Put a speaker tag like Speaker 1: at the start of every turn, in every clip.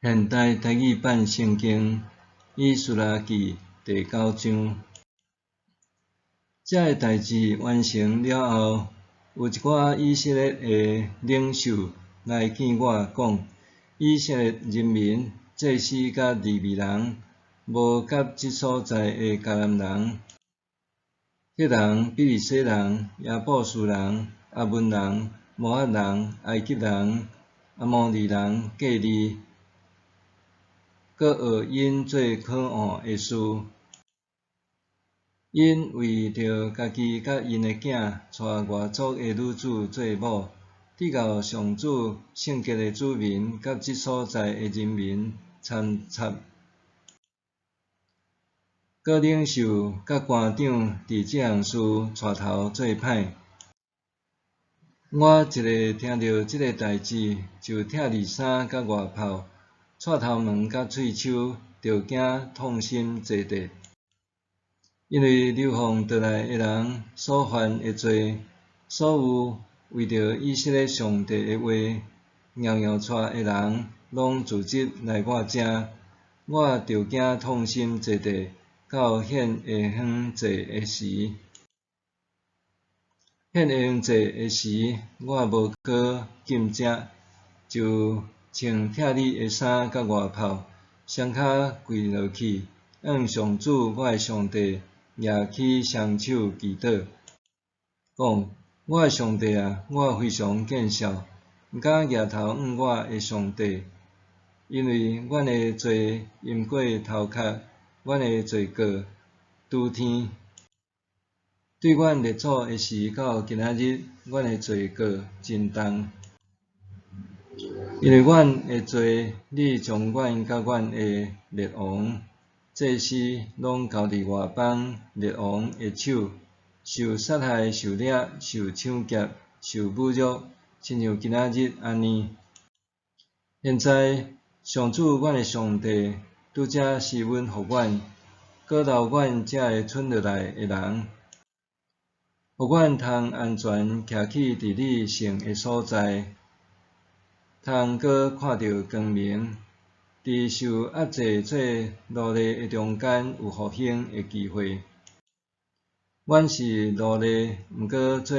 Speaker 1: 现代台语版圣经以斯拉记第9章。这个代志完成了后，有一寡以色列的领袖来见我讲，以色列人民、祭司甲利未人，无甲即所在的迦南人、赫人、比利洗人、亚布斯人、阿文人、摩押人、埃及人、阿摩利人隔离。搁学因做可恶的事，因为着家己甲因的囝娶外族的女子做某，得到上主圣洁的子民甲即所在的人民参插。搁领袖甲官长伫这项事带头做歹。我一个听到即个代志，就拆里衫甲外袍，带头毛甲喙手，着惊痛心坐地。因为流放倒来的人所犯的罪，所有为着以色列上帝的话摇摇带的人，拢聚集来我遮，我着惊痛心坐地，到献下昏祭的时。献下昏祭的时，我无搁禁食，就穿拆里的衫甲外袍，双脚跪落去，向上主我的上帝举起双手祈祷，讲：我的上帝啊，我非常见笑，毋敢举头向我的上帝，因为阮的罪淹过头壳，阮的罪过拄天。对阮列祖的事到今仔日，阮的罪过真重。因为阮的罪，你将阮甲阮的列王、祭司拢交伫外邦列王的手，受杀害、受掠、受抢劫、受侮辱，亲像今仔日安尼。现在，上主阮的上帝拄则施恩互阮，搁留阮遮个剩落来的人，互阮通安全徛起伫你圣的所在，通搁看到光明，伫受压制做奴隶的中间有复兴的机会。阮是奴隶，毋过做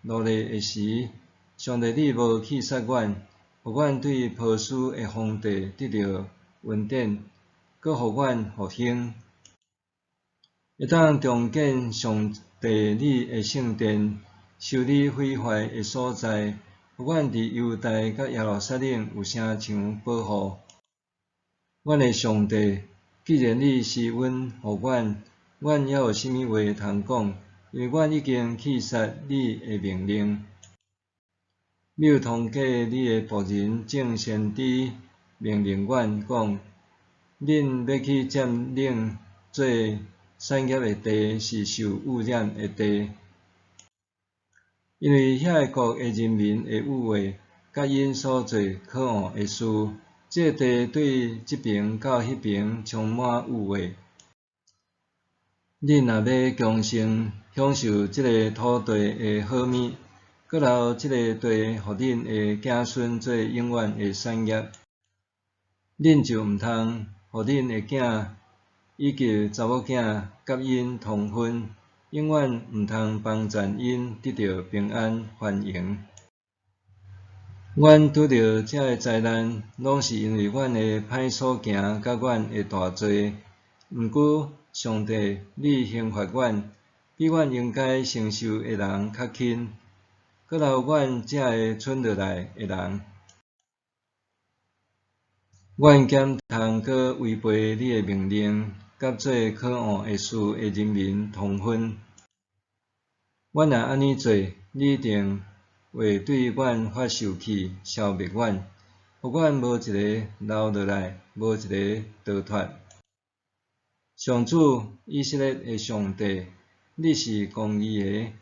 Speaker 1: 奴隶的时，上帝你无弃杀阮，互阮对波斯的皇帝得到恩典，搁互阮复兴，会当重建上帝你的圣殿，修理毁坏的所在，互阮伫犹大甲耶路撒冷有城墙保护。阮的上帝，既然你施恩互阮，阮还有甚物话通讲？因为阮已经弃杀你的命令。你有通过你的仆人正先知命令阮讲：恁要去占领做产业的地，是受污染的地，因为遐个国的人民的污秽，甲因所做可恶的事，这个地对即边到迄边充满污秽。恁若要强盛享受即个土地的好物，搁留即个地互恁的子孙做永远的产业，恁就毋通互恁的囝以及查某囝甲因通婚，永远毋通帮助因得到平安繁荣。阮拄着这个灾难，拢是因为阮的歹所行甲阮的大罪。毋过，上帝，你刑罚阮，比阮应该承受的人较轻，搁留阮这个剩落来的人。阮减通搁违背你的命令，甲做可恶的事的人民通婚。阮若安尼做，你一定会对阮发受气，消灭阮，互阮无一个留落来，无一个逃脱。上主以色列的上帝，你是公义的，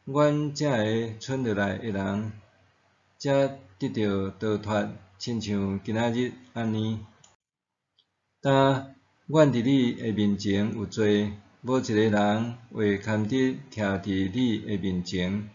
Speaker 1: 阮这个剩落来的人，才得到逃脱，亲像今仔日安尼。但阮伫你的面前有罪，无一个人会堪得徛伫你的面前。